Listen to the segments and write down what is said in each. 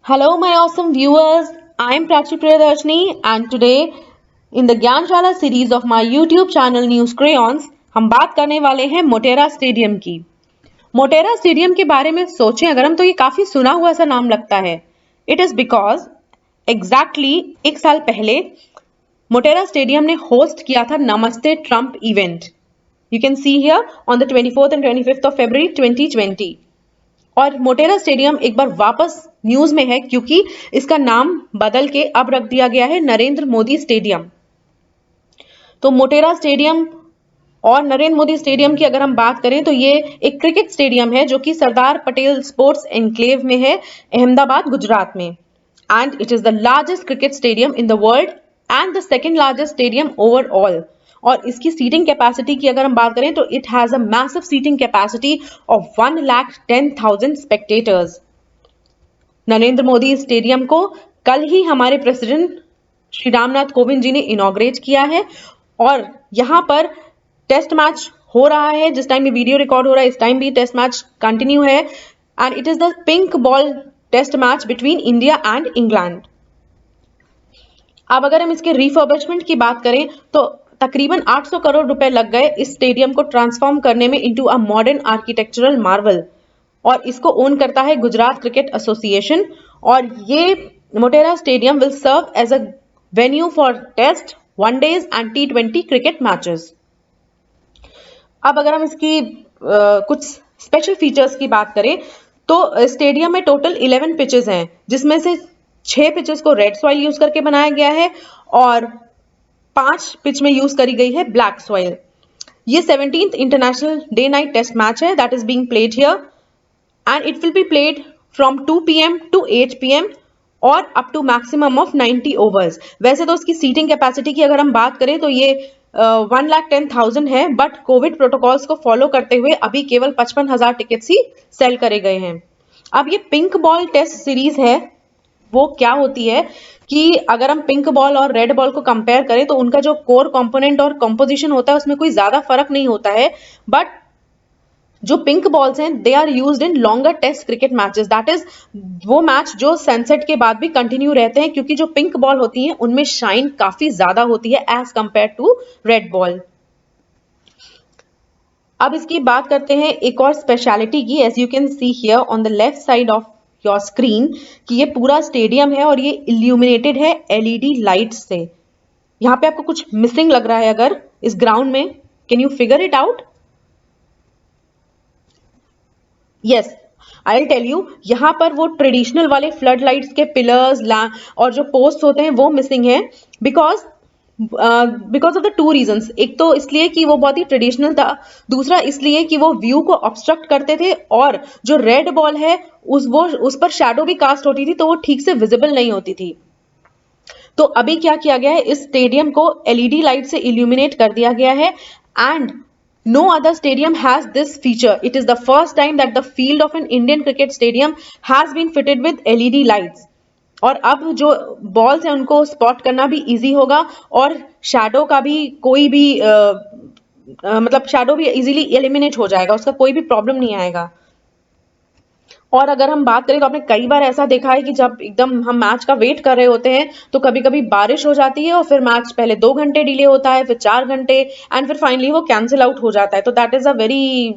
Hello, my awesome viewers. I'm Prachi Priyadarshini, and today in the Gyanshala series of my YouTube channel News Crayons, हम बात करने वाले हैं Motera stadium की। Motera stadium के बारे में सोचें अगर हम तो ये काफी सुना हुआ सा नाम लगता है। इट इज बिकॉज एग्जैक्टली एक साल पहले मोटेरा स्टेडियम ने होस्ट किया था नमस्ते Trump event. You can see here on the 24th and 25th of February 2020। और मोटेरा स्टेडियम एक बार वापस न्यूज में है क्योंकि इसका नाम बदल के अब रख दिया गया है नरेंद्र मोदी स्टेडियम। तो मोटेरा स्टेडियम और नरेंद्र मोदी स्टेडियम की अगर हम बात करें तो ये एक क्रिकेट स्टेडियम है जो कि सरदार पटेल स्पोर्ट्स एनक्लेव में है, अहमदाबाद गुजरात में। And it is the largest cricket stadium in the world and the second largest stadium overall. और इसकी सीटिंग कैपेसिटी की अगर हम बात करें तो it has a massive seating capacity of 1,10,000 spectators. Narendra Modi stadium को कल ही हमारे प्रेसिडेंट श्री रामनाथ कोविंद जी ने इनॉग्रेट किया है और यहाँ पर टेस्ट मैच हो रहा है। जिस टाइम ये वीडियो रिकॉर्ड हो रहा है इस टाइम भी टेस्ट मैच कंटिन्यू है and it is the pink ball test match between India and England. अब अगर हम इसके रिफर्बिशमेंट की बात करें तो तकरीबन 800 करोड़ रुपए लग गए इस स्टेडियम को ट्रांसफॉर्म करने में into a modern architectural Marvel. और इसको ओन करता है गुजरात क्रिकेट एसोसिएशन और ये Motera stadium will serve as a venue for test, one days and T20 cricket matches. अब अगर हम इसकी कुछ स्पेशल फीचर्स की बात करें तो स्टेडियम में टोटल 11 पिचेस हैं जिसमें से 6 पिचेस को रेड सॉइल यूज करके बनाया गया है और 5 पिच में यूज करी गई है ब्लैक सॉइल। ये 17th international day night test match है that is being played here and it will be played from 2 p.m. to 8 p.m. और up to maximum of 90 overs। वैसे तो उसकी सीटिंग कैपेसिटी की अगर हम बात करें तो ये 1,10,000 है बट कोविड प्रोटोकॉल्स को फॉलो करते हुए अभी केवल 55,000 टिकट्स ही सेल करे गए हैं। अब ये पिंक बॉल टेस्ट सीरीज है वो क्या होती है कि अगर हम पिंक बॉल और रेड बॉल को कंपेयर करें तो उनका जो कोर कंपोनेंट और कंपोजिशन होता है उसमें कोई ज्यादा फर्क नहीं होता है बट जो पिंक बॉल्स हैं they are used in longer test cricket matches. That is वो मैच जो सनसेट के बाद भी कंटिन्यू रहते हैं क्योंकि जो पिंक बॉल होती हैं उनमें शाइन काफी ज्यादा होती है as compare to red ball. अब इसकी बात करते हैं एक और स्पेशलिटी की। As you can see here on the left side of your screen कि ये पूरा स्टेडियम है और ये इल्यूमिनेटेड है एलईडी लाइट्स से। यहाँ पे आपको कुछ मिसिंग लग रहा है अगर इस ग्राउंड में, can you figure it out? Yes, I tell you, यहाँ पर वो ट्रेडिशनल वाले फ्लड लाइट्स के पिलर्स और जो पोस्ट होते हैं वो मिसिंग है बिकॉज ऑफ द 2 रीजंस। एक तो इसलिए कि वो बहुत ही ट्रेडिशनल था, दूसरा इसलिए कि वो व्यू को ऑब्स्ट्रक्ट करते थे और जो रेड बॉल है उस पर शैडो भी कास्ट होती थी तो वो ठीक से विजिबल नहीं होती थी। तो अभी क्या किया गया है, इस स्टेडियम को एलईडी लाइट से इल्यूमिनेट कर दिया गया है and no other stadium has this feature. It is the first time that the field of an Indian cricket stadium has been fitted with LED lights. और अब जो बॉल्स हैं उनको स्पॉट करना भी इजी होगा और शैडो का भी कोई भी मतलब शैडो भी इजीली एलिमिनेट हो जाएगा, उसका कोई भी प्रॉब्लम नहीं आएगा। और अगर हम बात करें तो आपने कई बार ऐसा देखा है कि जब एकदम हम मैच का वेट कर रहे होते हैं तो कभी कभी बारिश हो जाती है और फिर मैच पहले 2 घंटे डिले होता है, फिर 4 घंटे एंड फिर फाइनली वो कैंसिल आउट हो जाता है। तो दैट इज अ वेरी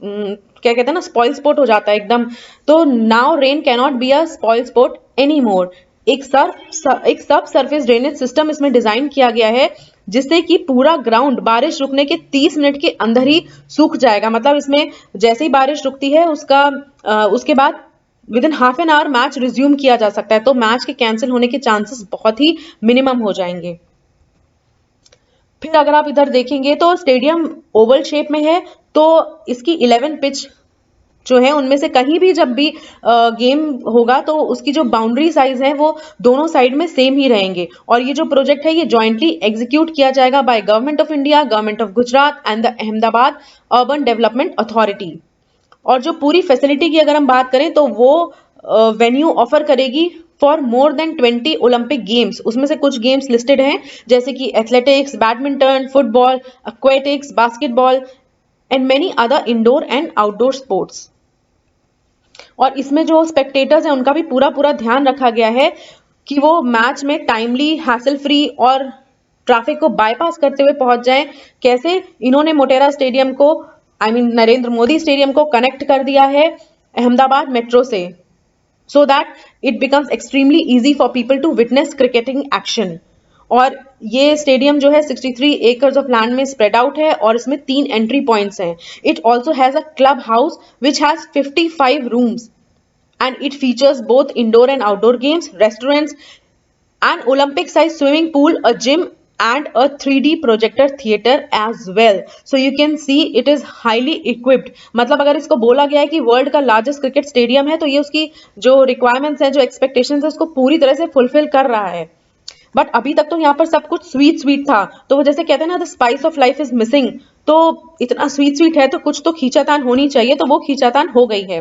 क्या कहते हैं ना, स्पॉइल स्पोर्ट हो जाता है एकदम। तो now rain cannot be a spoil sport any more. एक सब सरफेस ड्रेनेज सिस्टम इसमें डिजाइन किया गया है जिससे कि पूरा ग्राउंड बारिश रुकने के 30 मिनट के अंदर ही सूख जाएगा। मतलब इसमें जैसे ही बारिश रुकती है उसके बाद with in half an hour match resume किया जा सकता है। तो मैच के कैंसिल होने के चांसेस बहुत ही मिनिमम हो जाएंगे। फिर अगर आप इधर देखेंगे तो स्टेडियम ओवल शेप में है तो इसकी 11 पिच जो है उनमें से कहीं भी जब भी गेम होगा तो उसकी जो बाउंड्री साइज है वो दोनों साइड में सेम ही रहेंगे। और ये जो प्रोजेक्ट है ये जॉइंटली एग्जीक्यूट किया जाएगा by government of India, government of Gujarat and the Ahmedabad urban development authority. और जो पूरी फैसिलिटी की अगर हम बात करें तो वो वेन्यू ऑफर करेगी for more than 20 Olympic games. उसमें से कुछ गेम्स लिस्टेड हैं जैसे कि athletics, badminton, football, aquatics, basketball and many other indoor and outdoor sports. और इसमें जो स्पेक्टेटर्स हैं उनका भी पूरा पूरा ध्यान रखा गया है कि वो मैच में टाइमली, हैसल फ्री और ट्रैफिक को बाईपास करते हुए पहुंच जाएं। कैसे इन्होंने मोटेरा स्टेडियम को, नरेंद्र मोदी स्टेडियम को कनेक्ट कर दिया है अहमदाबाद मेट्रो से, so that it becomes extremely easy for people to witness cricketing action। और ये स्टेडियम जो है 63 एकर्स ऑफ लैंड में स्प्रेड आउट है और इसमें 3 एंट्री पॉइंट्स हैं। It also has a club house which has 55 rooms and it features both indoor and outdoor games, restaurants, an Olympic sized swimming pool, a gym, and a 3D projector theater as well. So you can see it is highly equipped। मतलब अगर इसको बोला गया है कि world का largest cricket stadium है तो ये उसकी जो रिक्वायरमेंट्स है, जो एक्सपेक्टेशंस है, उसको पूरी तरह से फुलफिल कर रहा है। बट अभी तक तो यहाँ पर सब कुछ स्वीट स्वीट था, तो वो जैसे कहते हैं ना, the spice of life is missing. तो इतना स्वीट स्वीट है तो कुछ तो खींचातान होनी चाहिए, तो वो खींचातान हो गई है।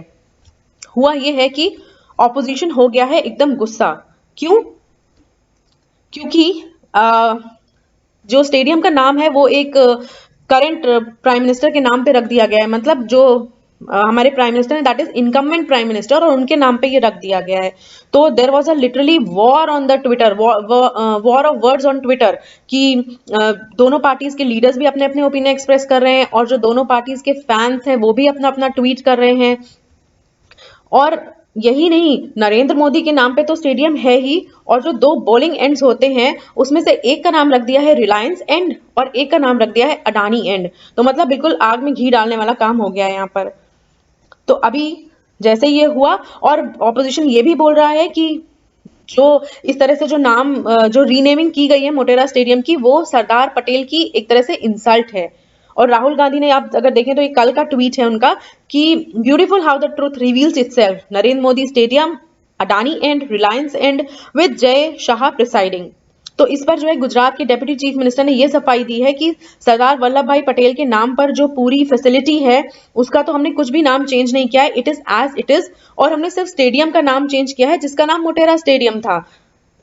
हुआ ये है कि ऑपोजिशन हो गया है एकदम गुस्सा। क्यों? क्योंकि जो स्टेडियम का नाम है वो एक करंट प्राइम मिनिस्टर के नाम पे रख दिया गया है। मतलब जो हमारे प्राइम मिनिस्टर हैं, that is incumbent prime minister, और उनके नाम पे ये रख दिया गया है। तो there was a literally war on the Twitter, war of words on Twitter, कि दोनों पार्टीज के लीडर्स भी अपने अपने ओपिनियन एक्सप्रेस कर रहे हैं और जो दोनों पार्टीज के फैंस हैं वो भी अपना अपना ट्वीट कर रहे हैं। और यही नहीं, नरेंद्र मोदी के नाम पे तो स्टेडियम है ही, और जो 2 बॉलिंग एंड्स होते हैं उसमें से एक का नाम रख दिया है रिलायंस एंड और एक का नाम रख दिया है अडानी एंड। तो मतलब बिल्कुल आग में घी डालने वाला काम हो गया है यहाँ पर। तो अभी जैसे ये हुआ, और ऑपोजिशन ये भी बोल रहा है कि जो इस तरह से जो नाम, जो रीनेमिंग की गई है मोटेरा स्टेडियम की, वो सरदार पटेल की एक तरह से इंसल्ट है। और राहुल गांधी ने, आप अगर देखें तो ये कल का ट्वीट है उनका, कि beautiful how the truth reveals itself, Narendra Modi stadium, Adani and, Reliance and, with Jay Shah presiding. तो इस पर जो है गुजरात के डेप्यूटी चीफ मिनिस्टर ने यह सफाई दी है कि सरदार वल्लभ भाई पटेल के नाम पर जो पूरी फैसिलिटी है उसका तो हमने कुछ भी नाम चेंज नहीं किया है, it is as it is. और हमने सिर्फ स्टेडियम का नाम चेंज किया है, जिसका नाम मोटेरा स्टेडियम था,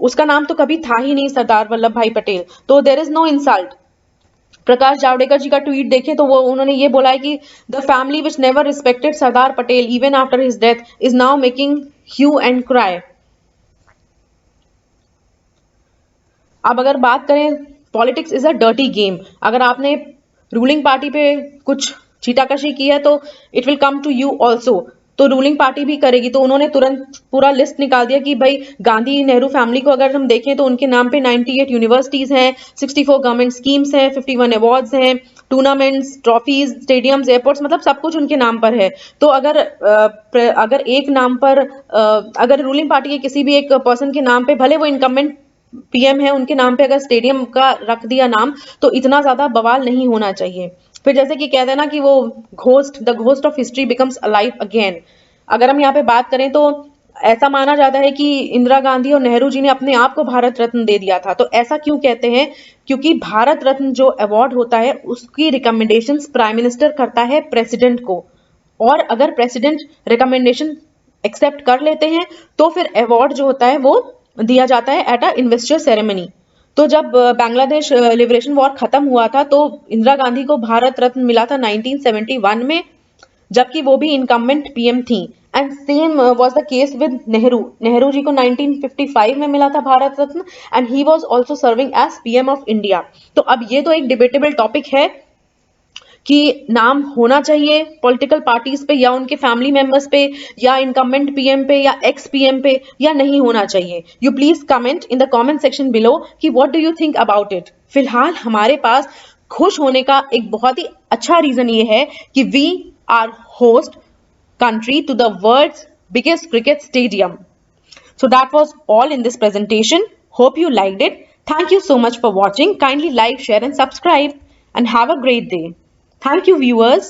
उसका नाम तो कभी था ही नहीं सरदार वल्लभ भाई पटेल। तो there is no insult. Prakash Javadekar जी का ट्वीट देखें तो वो उन्होंने ये बोला है कि the family which never respected Sardar Patel even after his death is now making hue and cry. अब अगर बात करें, politics is a dirty game. अगर आपने रूलिंग पार्टी पे कुछ छीटाकशी की है तो it will come to you also, तो रूलिंग पार्टी भी करेगी। तो उन्होंने तुरंत पूरा लिस्ट निकाल दिया कि भाई गांधी नेहरू फैमिली को अगर हम देखें तो उनके नाम पे 98 यूनिवर्सिटीज हैं, 64 गवर्नमेंट स्कीम्स हैं, 51 अवार्ड्स हैं, टूर्नामेंट्स, ट्रॉफीज, स्टेडियम्स, एयरपोर्ट्स, मतलब सब कुछ उनके नाम पर है। तो अगर एक नाम पर, अगर रूलिंग पार्टी के किसी भी एक पर्सन के नाम पे, भले वो इनकम्बेंट पीएम है, उनके नाम पे अगर स्टेडियम का रख दिया नाम, तो इतना ज्यादा बवाल नहीं होना चाहिए। फिर जैसे कि कहते हैं ना कि वो the ghost of history becomes alive again. अगर हम यहाँ पे बात करें तो ऐसा माना जाता है कि इंदिरा गांधी और नेहरू जी ने अपने आप को भारत रत्न दे दिया था। तो ऐसा क्यों कहते हैं? क्योंकि भारत रत्न जो अवार्ड होता है उसकी रिकमेंडेशंस प्राइम मिनिस्टर करता है प्रेसिडेंट को, और अगर प्रेसिडेंट रिकमेंडेशन एक्सेप्ट कर लेते हैं तो फिर अवार्ड जो होता है वो दिया जाता है एट अ इन्वेस्टर सेरेमनी। तो जब बांग्लादेश लिबरेशन वॉर खत्म हुआ था तो इंदिरा गांधी को भारत रत्न मिला था 1971 में, जबकि वो भी इनकम्बेंट पीएम थी। And same was the case with Nehru ji को 1955 में मिला था Bharat Ratna, and he was also serving as PM of India. तो अब ये तो एक डिबेटेबल टॉपिक है कि नाम होना चाहिए पॉलिटिकल पार्टीज पे या उनके फैमिली मेंबर्स पे या इनकम्बेंट पीएम पे या एक्स पीएम पे, या नहीं होना चाहिए। You please comment in the comment section below कि what do you think about it. फिलहाल हमारे पास खुश होने का एक बहुत ही अच्छा रीजन ये है कि we are host country to the world's biggest cricket stadium. So that was all in this presentation. Hope you liked it. Thank you so much for watching. Kindly like, share and subscribe and have a great day. Thank you viewers.